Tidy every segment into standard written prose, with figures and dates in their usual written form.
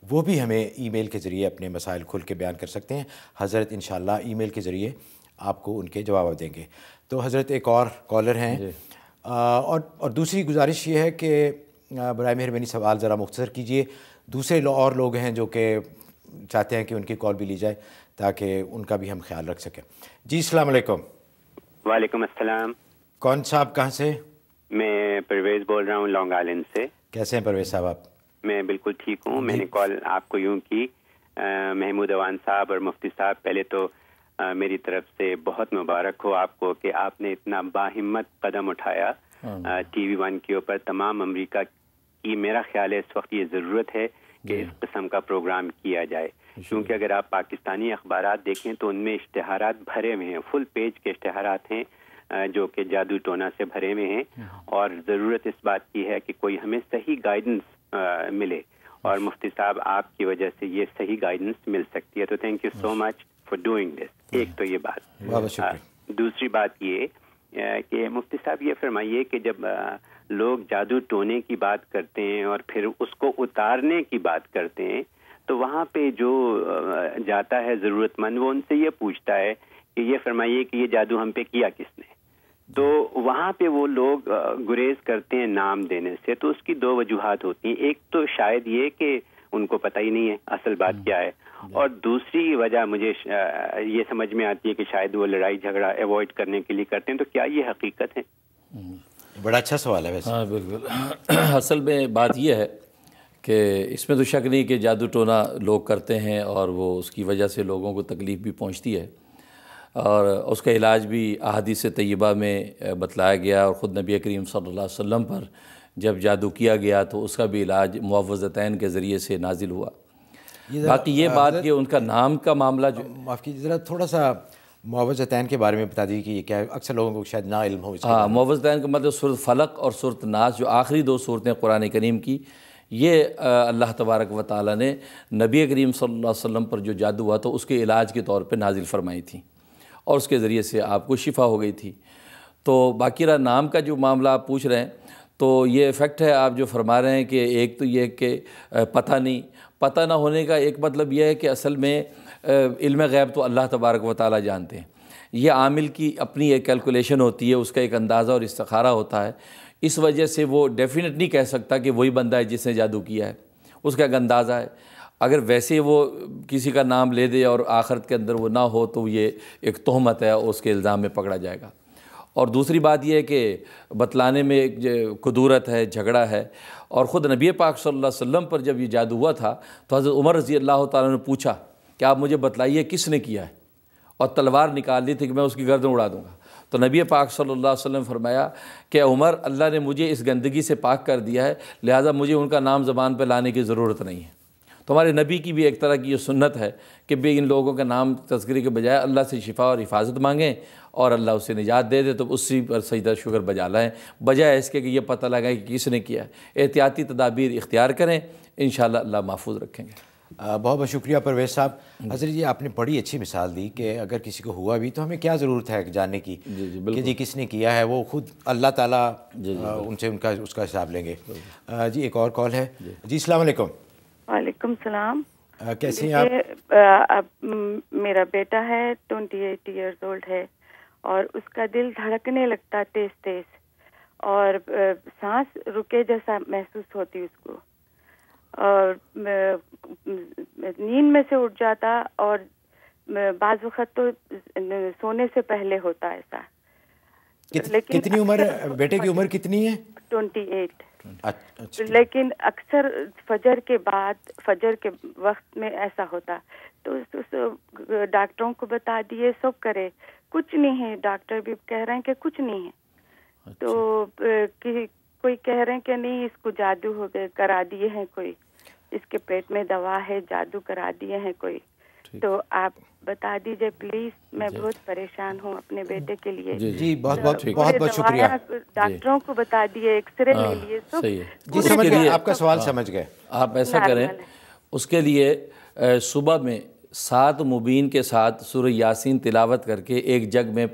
وہ بھی ہمیں ای میل کے ذریعے اپنے مسائل کھل کے بیان کر سکتے ہیں. حضرت انشاءاللہ ای میل کے ذریعے آپ کو ان کے جواب دیں گے. تو حضرت ایک اور کالر ہیں اور دوسری گزارش یہ ہے کہ برائے مہربانی سوال ذرا مختصر کیجئے. دوسرے اور لوگ ہیں جو کہ چاہتے ہیں کہ ان کی کال بھی لی جائے تاکہ ان کا بھی ہم خیال رکھ سکیں. جی السلام علیکم. وعلیکم السلام. کون صاحب کہاں سے؟ میں پرویز بول رہا ہوں لانگ آئلینڈ سے. کیسے ہیں پرویز صاحب آپ؟ میں بالکل ٹھیک ہوں. میں نے کال آپ کو یوں کی، محمود اوان صاحب اور مفتی صاحب، پہلے تو میری طرف سے بہت مبارک ہو آپ کو کہ آپ نے اتنا باہمت قدم اٹھایا ٹی وی ون کے اوپر. تمام امریکہ کی میرا خیال ہے اس وقت یہ ضرورت ہے کہ اس قسم کا پروگرام کیا جائے، کیونکہ اگر آپ پاکستانی اخبارات دیکھیں تو ان میں اشتہارات بھرے ہوئے ہیں، فل پیج کے اشتہارات ہیں جو کہ جادو ٹونا سے بھرے ہوئے ہیں، اور ضرورت اس بات کی ہے کہ کوئی ہمیں صحیح گائیڈنس ملے، اور مفتی صاحب آپ کی وجہ سے یہ صحیح گائیڈنس مل سکتی ہے. تو thank you so much for doing this. ایک تو یہ بات. دوسری بات یہ کہ مفتی صاحب یہ فرمائیے کہ جب لوگ جادو ٹونے کی بات کرتے ہیں اور پھر اس کو اتارنے کی بات کرتے ہیں تو وہاں پہ جو جاتا ہے ضرورت مند وہ ان سے یہ پوچھتا ہے کہ یہ فرمائیے کہ یہ جادو ہم پہ کیا کس نے. تو وہاں پہ وہ لوگ گریز کرتے ہیں نام دینے سے. تو اس کی دو وجوہات ہوتی ہیں. ایک تو شاید یہ کہ ان کو پتہ ہی نہیں ہے اصل بات کیا ہے، اور دوسری وجہ مجھے یہ سمجھ میں آتی ہے کہ شاید وہ لڑائی جھگڑا ایوائڈ کرنے کے لیے کرتے ہیں. تو کیا یہ حقیقت ہے؟ بڑا اچھا سوال ہے ویسے. ہاں بالکل. اصل میں بات یہ ہے کہ اس میں تو شک نہیں کہ جادو ٹونا لوگ کرتے ہیں اور وہ اس کی وجہ سے لوگوں کو تکلیف بھی پہنچتی ہے، اور اس کا علاج بھی احادیث طیبہ میں بتلایا گیا، اور خود نبی کریم صلی اللہ علیہ وسلم پر جب جادو کیا گیا تو اس کا بھی علاج معوذتین کے ذریعے سے نازل ہوا. باقی یہ بات کہ ان کا نام کا معاملہ جو معاف کیجیے ذرا تھوڑا سا معوذتین کے بارے میں بتا دیجیے کہ یہ کیا ہے، اکثر لوگوں کو شاید نا علم ہو. ہاں، معوذتین کا مطلب سورۃ فلق اور سورۃ ناس، جو آخری دو صورتیں قرآن کریم کی، یہ اللہ تبارک و تعالیٰ نے نبی کریم صلی اللہ علیہ وسلم پر جو جادو ہوا تو اس کے علاج کے طور پہ نازل فرمائی تھیں، اور اس کے ذریعے سے آپ کو شفا ہو گئی تھی. تو باقی رہا نام کا جو معاملہ آپ پوچھ رہے ہیں، تو یہ ایفیکٹ ہے آپ جو فرما رہے ہیں کہ ایک تو یہ کہ پتہ نہ ہونے کا ایک مطلب یہ ہے کہ اصل میں علم غیب تو اللہ تبارک و تعالیٰ جانتے ہیں. یہ عامل کی اپنی ایک کیلکولیشن ہوتی ہے، اس کا ایک اندازہ اور استخارہ ہوتا ہے. اس وجہ سے وہ ڈیفینیٹ نہیں کہہ سکتا کہ وہی بندہ ہے جس نے جادو کیا ہے، اس کا ایک اندازہ ہے. اگر ویسے وہ کسی کا نام لے دے اور آخرت کے اندر وہ نہ ہو تو یہ ایک تہمت ہے، اس کے الزام میں پکڑا جائے گا. اور دوسری بات یہ ہے کہ بتلانے میں ایک کدورت ہے، جھگڑا ہے. اور خود نبی پاک صلی اللہ علیہ وسلم پر جب یہ جادو ہوا تھا تو حضرت عمر رضی اللہ تعالیٰ نے پوچھا کہ آپ مجھے بتلائیے کس نے کیا ہے، اور تلوار نکال لی تھی کہ میں اس کی گردن اڑا دوں گا. تو نبی پاک صلی اللہ علیہ وسلم فرمایا کہ عمر، اللہ نے مجھے اس گندگی سے پاک کر دیا ہے، لہٰذا مجھے ان کا نام زبان پہ لانے کی ضرورت نہیں ہے. تو ہمارے نبی کی بھی ایک طرح کی یہ سنت ہے کہ بھی ان لوگوں کا نام تذکرے کے بجائے اللہ سے شفا اور حفاظت مانگیں اور اللہ اسے نجات دے دے تو اسی پر سجدہ شکر بجا لائیں، بجائے اس کے کہ یہ پتہ لگائے کہ کس نے کیا ہے. احتیاطی تدابیر اختیار کریں، انشاءاللہ اللہ محفوظ رکھیں گے. بہت بہت شکریہ پرویز صاحب. حضرت جی آپ نے بڑی اچھی مثال دی کہ اگر کسی کو ہوا بھی تو ہمیں کیا ضرورت ہے جاننے کی کہ جی کس نے کیا ہے، وہ خود اللہ تعالیٰ ان سے اس کا حساب لیں گے. جی ایک اور کال ہے. جی السلام علیکم. وعلیکم السلام. کیسے ہیں آپ؟ میرا بیٹا ہے 28 ایئرز اولڈ ہے، اور اس کا دل دھڑکنے لگتا تیز تیز، اور سانس رکے جیسا محسوس ہوتی اس کو، اور نیند میں سے اٹھ جاتا، اور بعض وقت تو سونے سے پہلے ہوتا ایسا. کتنی عمر بیٹے کی عمر کتنی ہے؟ 28. لیکن اکثر فجر کے بعد، فجر کے وقت میں ایسا ہوتا. تو ڈاکٹروں کو بتا دیے، سب کرے، کچھ نہیں ہے. ڈاکٹر بھی کہہ رہے ہیں کہ کچھ نہیں ہے. تو کوئی کہہ رہے ہیں کہ نہیں اس کو جادو ہو گئے، کرا دیے ہیں، کوئی اس کے پیٹ میں دوا ہے، جادو کرا دیے ہیں کوئی. تو آپ بتا دیجئے پلیز، میں بہت پریشان ہوں اپنے بیٹے کے لیے. جی بہت بہت شکریہ. ڈاکٹروں کو بتا دیے، ایکس رے لے لیے سب. جی سمجھ گئے، آپ کا سوال سمجھ گئے. آپ ایسا کریں، اس کے لیے صبح میں 7 مبین کے ساتھ سورہ یاسین تلاوت کر کے ایک جگ میں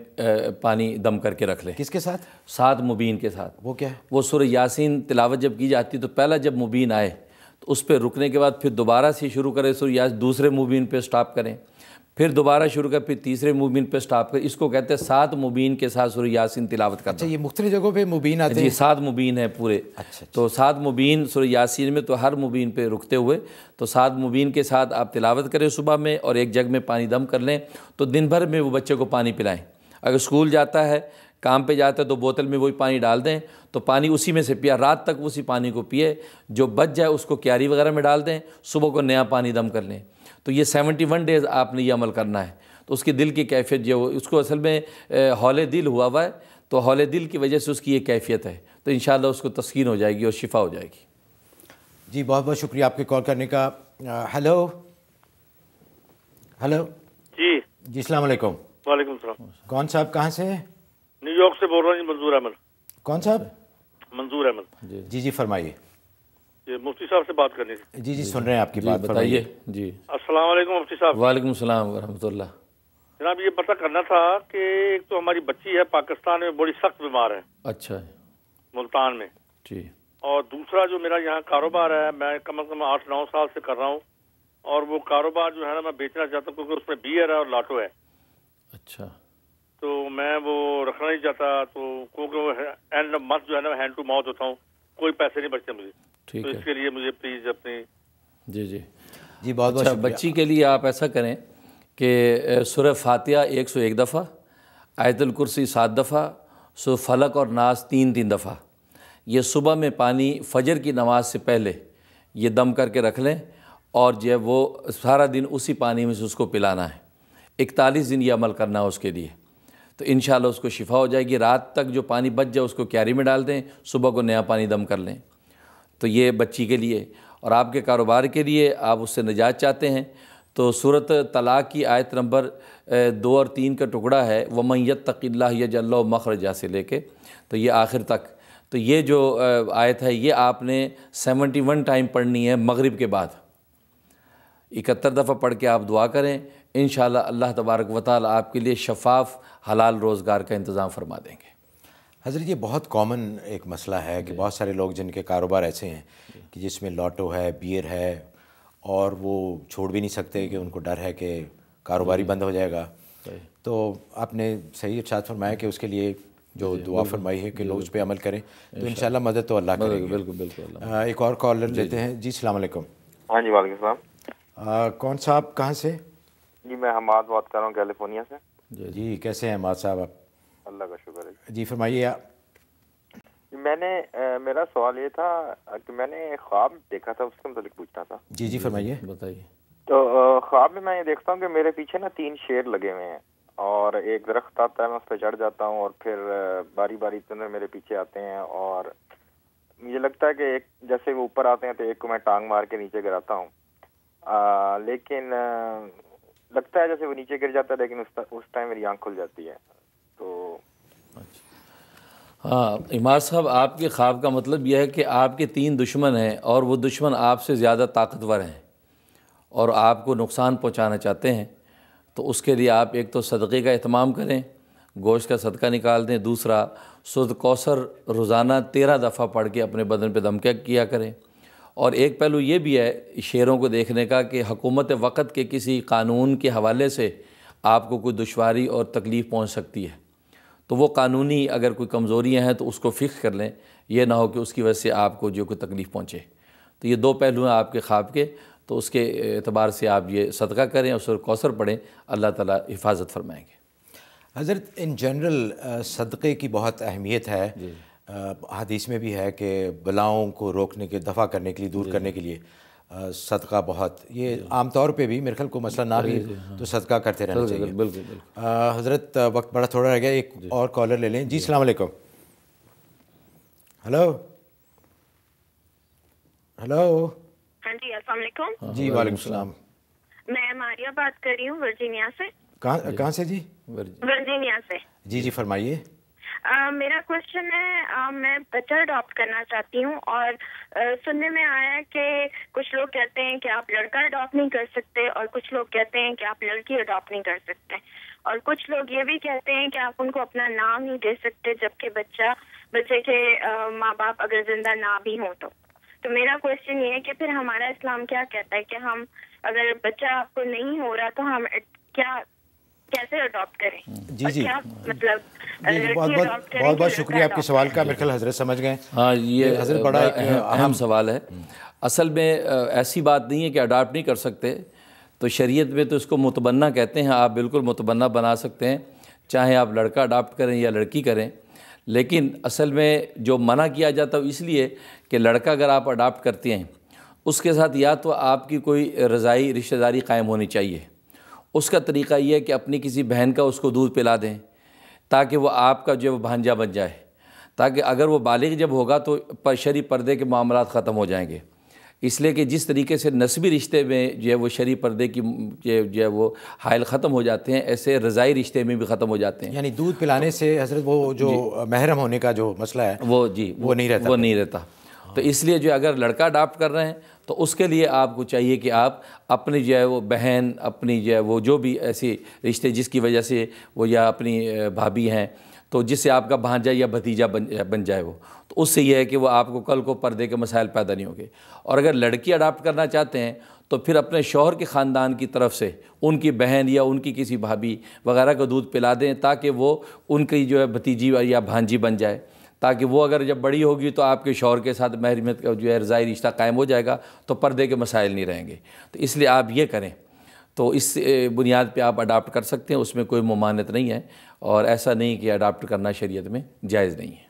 پانی دم کر کے رکھ لیں. کس کے ساتھ؟ 7 مبین کے ساتھ. وہ کیا ہے؟ وہ سورہ یاسین تلاوت جب کی جاتی تو پہلا جب مبین آئے تو اس پہ رکنے کے بعد پھر دوبارہ سے شروع کریں سورہ یاسین، دوسرے مبین پہ سٹاپ کریں، پھر دوبارہ شروع کریں، پھر تیسرے مبین پہ سٹاپ کریں. اس کو کہتے ہیں 7 مبین کے ساتھ سورہ یاسین تلاوت کرنا. اچھا، یہ مختلف جگہوں پہ مبین آتے ہیں؟ جی 7 مبین ہیں پورے. اچھا تو 7 مبین سورہ یاسین میں، تو ہر مبین پہ رکتے ہوئے تو 7 مبین کے ساتھ آپ تلاوت کریں صبح میں، اور ایک جگ میں پانی دم کر لیں. تو دن بھر میں وہ بچے کو پانی پلائیں. اگر اسکول جاتا ہے، کام پہ جاتا ہے، تو بوتل میں وہی پانی ڈال دیں، تو پانی اسی میں سے پیا، رات تک اسی پانی کو پیے. جو بچ جائے اس کو کیاری وغیرہ میں ڈال دیں، صبح کو نیا پانی دم کر لیں. تو یہ 71 ڈیز آپ نے یہ عمل کرنا ہے. تو اس کی دل کی کیفیت جو اس کو اصل میں ہولے دل ہوا ہے، تو ہولے دل کی وجہ سے اس کی یہ کیفیت ہے. تو انشاءاللہ اس کو تسکین ہو جائے گی اور شفا ہو جائے گی. جی بہت بہت شکریہ آپ کے کال کرنے کا. Hello hello. جی السلام علیکم. وعلیکم السلام. کون صاحب کہاں سے ہیں؟ نیو یارک سے بول رہا ہوں جی. منظور احمد. کون صاحب؟ منظور احمد. جی فرمائیے. جی مفتی صاحب سے بات کرنی تھی. جی سن رہے ہیں آپ کی بات، بتائیے. جی السلام علیکم مفتی صاحب. وعلیکم السلام ورحمۃ اللہ. جناب یہ پتہ کرنا تھا کہ ایک تو ہماری بچی ہے پاکستان میں بڑی سخت بیمار ہے. اچھا. ملتان میں. جی. اور دوسرا جو میرا یہاں کاروبار ہے، میں کم از کم 8-9 سال سے کر رہا ہوں، اور وہ کاروبار جو ہے نا میں بیچنا چاہتا ہوں، کیونکہ اس میں بیئر ہے اور لاٹو ہے. اچھا. تو میں وہ رکھنا نہیں چاہتا، تو کیونکہ وہ اینڈ منتھ جو ہے نا ہینڈ ٹو ماؤتھ ہوتا ہوں، کوئی پیسے نہیں بچتے مجھے. تو اس کے لیے مجھے پلیز اپنی جی بہت بہت بچی کے لیے آپ ایسا کریں کہ سورہ فاتحہ 101 دفعہ، آیت الکرسی 7 دفعہ، سورہ فلق اور ناس 3 دفعہ، یہ صبح میں پانی فجر کی نماز سے پہلے یہ دم کر کے رکھ لیں، اور جو ہے وہ سارا دن اسی پانی میں سے اس کو پلانا ہے. 41 دن یہ عمل کرنا ہے اس کے لیے. تو انشاءاللہ اس کو شفا ہو جائے گی. رات تک جو پانی بچ جائے اس کو کیاری میں ڈال دیں، صبح کو نیا پانی دم کر لیں. تو یہ بچی کے لیے. اور آپ کے کاروبار کے لیے آپ اس سے نجات چاہتے ہیں تو سورۃ طلاق کی آیت نمبر 2 اور 3 کا ٹکڑا ہے، وَمَن يَتَّقِ اللَّهَ يَجْعَل لَّهُ مَخْرَجًا سے لے کے تو یہ آخر تک. تو یہ جو آیت ہے یہ آپ نے 71 ٹائم پڑھنی ہے مغرب کے بعد. 71 دفعہ پڑھ کے آپ دعا کریں، انشاءاللہ اللہ تبارک و تعالی آپ کے لیے شفاف حلال روزگار کا انتظام فرما دیں گے. حضرت یہ بہت کامن ایک مسئلہ ہے کہ بہت سارے لوگ جن کے کاروبار ایسے ہیں کہ جس میں لاٹو ہے، بیئر ہے، اور وہ چھوڑ بھی نہیں سکتے کہ ان کو ڈر ہے کہ کاروباری بند ہو جائے گا. تو آپ نے صحیح ارشاد فرمایا کہ اس کے لیے جو دعا فرمائی ہے کہ لوگ اس پہ عمل کریں تو انشاءاللہ مدد تو اللہ کرے گا. بالکل. ایک اور کالر لیتے ہیں. جی السلام علیکم. ہاں جی وعلیکم السلام. کون صاحب کہاں سے؟ جی میں حماد بات کر رہا ہوں کیلیفورنیا سے. جی کیسے ہیں حماد صاحب آپ؟ اللہ کا شکر ہے. جی فرمائیے. میں نے میرا سوال یہ تھا کہ میں نے خواب دیکھا تھا، اس کے متعلق پوچھنا تھا. جی فرمائیے. بتائیے. تو خواب میں یہ دیکھتا ہوں کہ میرے پیچھے نا 3 شیر لگے ہوئے ہیں، اور ایک درخت آتا ہے، میں اس پہ چڑھ جاتا ہوں، اور پھر باری باری میرے پیچھے آتے ہیں، اور مجھے لگتا ہے کہ ایک جیسے وہ اوپر آتے ہیں تو ایک کو میں ٹانگ مار کے نیچے گراتا ہوں، لیکن لگتا ہے جیسے وہ نیچے گر جاتا ہے، لیکن اس ٹائم میری آنکھ کھل جاتی ہے. تو ہاں عماد صاحب، آپ کے خواب کا مطلب یہ ہے کہ آپ کے 3 دشمن ہیں، اور وہ دشمن آپ سے زیادہ طاقتور ہیں اور آپ کو نقصان پہنچانا چاہتے ہیں. تو اس کے لیے آپ ایک تو صدقے کا اہتمام کریں، گوشت کا صدقہ نکال دیں. دوسرا سورۃ کوثر روزانہ 13 دفعہ پڑھ کے اپنے بدن پہ دم کیا کریں. اور ایک پہلو یہ بھی ہے شیروں کو دیکھنے کا کہ حکومت وقت کے کسی قانون کے حوالے سے آپ کو کوئی دشواری اور تکلیف پہنچ سکتی ہے، تو وہ قانونی اگر کوئی کمزوریاں ہیں تو اس کو فکس کر لیں، یہ نہ ہو کہ اس کی وجہ سے آپ کو جو کوئی تکلیف پہنچے. تو یہ 2 پہلو ہیں آپ کے خواب کے، تو اس کے اعتبار سے آپ یہ صدقہ کریں اور سورۃ کوثر پڑھیں، اللہ تعالیٰ حفاظت فرمائیں گے. حضرت ان جنرل صدقے کی بہت اہمیت ہے. حدیث میں بھی ہے کہ بلاؤں کو روکنے کے، دفع کرنے کے لیے، دور کرنے کے لیے صدقہ بہت، یہ عام طور پہ بھی میرے خیال کو مسئلہ نہ بھی تو صدقہ کرتے رہنا چاہیے. بالکل. حضرت وقت بڑا تھوڑا رہ گیا، ایک اور کالر لے لیں. جی السلام علیکم. ہلو. ہاں جی السلام علیکم. جی وعلیکم السلام. میں ماریہ بات کر رہی ہوں ورجینیا سے. کہاں سے جی؟ ورجینیا سے. جی فرمائیے. میرا کوشچن ہے، میں بچہ اڈاپٹ کرنا چاہتی ہوں، اور سننے میں آیا ہے کہ کچھ لوگ کہتے ہیں کہ آپ لڑکا اڈاپٹ نہیں کر سکتے، اور کچھ لوگ کہتے ہیں کہ آپ لڑکی اڈاپٹ نہیں کر سکتے، اور کچھ لوگ یہ بھی کہتے ہیں کہ آپ ان کو اپنا نام نہیں دے سکتے جبکہ بچے کے ماں باپ اگر زندہ نہ بھی ہوں. تو میرا کوشچن یہ ہے کہ پھر ہمارا اسلام کیا کہتا ہے کہ ہم اگر بچہ آپ کو نہیں ہو رہا تو ہم کیا کیسے اڈاپٹ کریں؟ جی مطلب بہت بہت شکریہ آپ کے سوال کا، میرے خیال حضرت سمجھ گئے. ہاں یہ حضرت بڑا ایک اہم سوال ہے. اصل میں ایسی بات نہیں ہے کہ اڈاپٹ نہیں کر سکتے، تو شریعت میں تو اس کو متبنہ کہتے ہیں. آپ بالکل متبنہ بنا سکتے ہیں، چاہے آپ لڑکا اڈاپٹ کریں یا لڑکی کریں. لیکن اصل میں جو منع کیا جاتا ہے اس لیے کہ لڑکا اگر آپ اڈاپٹ کرتے ہیں اس کے ساتھ یا تو آپ کی کوئی رضائی رشتہ داری قائم ہونی چاہیے. اس کا طریقہ یہ ہے کہ اپنی کسی بہن کا اس کو دودھ پلا دیں تاکہ وہ آپ کا جو بھانجا بن جائے، تاکہ اگر وہ بالغ جب ہوگا تو شرعی پردے کے معاملات ختم ہو جائیں گے. اس لیے کہ جس طریقے سے نسبی رشتے میں جو ہے وہ شرعی پردے کی جو ہے وہ حائل ختم ہو جاتے ہیں، ایسے رضائی رشتے میں بھی ختم ہو جاتے ہیں. یعنی دودھ پلانے سے حضرت وہ جو محرم ہونے کا جو مسئلہ ہے وہ نہیں رہتا. تو اس لیے جو اگر لڑکا اڈاپٹ کر رہے ہیں تو اس کے لیے آپ کو چاہیے کہ آپ اپنی جو ہے وہ بہن، اپنی جو ہے وہ جو بھی ایسی رشتے جس کی وجہ سے وہ یا اپنی بھابھی ہیں تو جس سے آپ کا بھانجا یا بھتیجا بن جائے وہ، تو اس سے یہ ہے کہ وہ آپ کو کل کو پردے کے مسائل پیدا نہیں ہوں گے. اور اگر لڑکی اڈاپٹ کرنا چاہتے ہیں تو پھر اپنے شوہر کے خاندان کی طرف سے ان کی بہن یا ان کی کسی بھابھی وغیرہ کو دودھ پلا دیں تاکہ وہ ان کی جو ہے بھتیجی یا بھانجی بن جائے، تاکہ وہ اگر جب بڑی ہوگی تو آپ کے شوہر کے ساتھ محرمیت کا جو ہے رضائی رشتہ قائم ہو جائے گا تو پردے کے مسائل نہیں رہیں گے. تو اس لیے آپ یہ کریں. تو اس بنیاد پہ آپ اڈاپٹ کر سکتے ہیں، اس میں کوئی ممانعت نہیں ہے، اور ایسا نہیں کہ اڈاپٹ کرنا شریعت میں جائز نہیں ہے.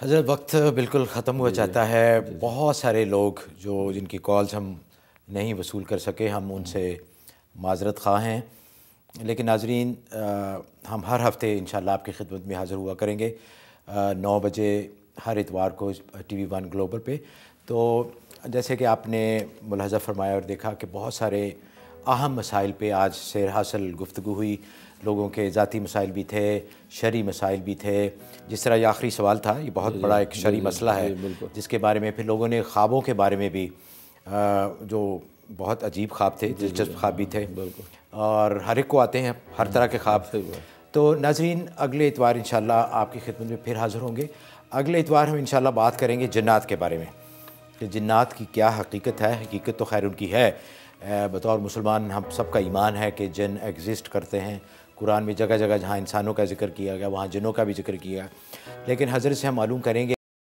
حضرت وقت بالکل ختم ہوا چاہتا ہے. بہت سارے لوگ جن کی کالز ہم نہیں وصول کر سکے، ہم ان سے معذرت خواہ ہیں. لیکن ناظرین، ہم ہر ہفتے انشاءاللہ آپ کی خدمت میں حاضر ہوا کریں گے 9 بجے ہر اتوار کو TV 1 گلوبل پہ. تو جیسے کہ آپ نے ملاحظہ فرمایا اور دیکھا کہ بہت سارے اہم مسائل پہ آج سیر حاصل گفتگو ہوئی. لوگوں کے ذاتی مسائل بھی تھے، شرعی مسائل بھی تھے. جس طرح یہ آخری سوال تھا، یہ بہت بڑا ایک شرعی مسئلہ ہے جس کے بارے میں پھر لوگوں نے خوابوں کے بارے میں بھی جو بہت عجیب خواب تھے، دلچسپ خواب بھی تھے، اور ہر ایک کو آتے ہیں ہر طرح کے خواب. تو ناظرین، اگلے اتوار انشاءاللہ آپ کی خدمت میں پھر حاضر ہوں گے. اگلے اتوار ہم انشاءاللہ بات کریں گے جنات کے بارے میں، کہ جنات کی کیا حقیقت ہے. حقیقت تو خیر ان کی ہے، بطور مسلمان ہم سب کا ایمان ہے کہ جن ایگزسٹ کرتے ہیں. قرآن میں جگہ جگہ جہاں انسانوں کا ذکر کیا گیا وہاں جنوں کا بھی ذکر کیا گیا. لیکن حضرت سے ہم معلوم کریں گے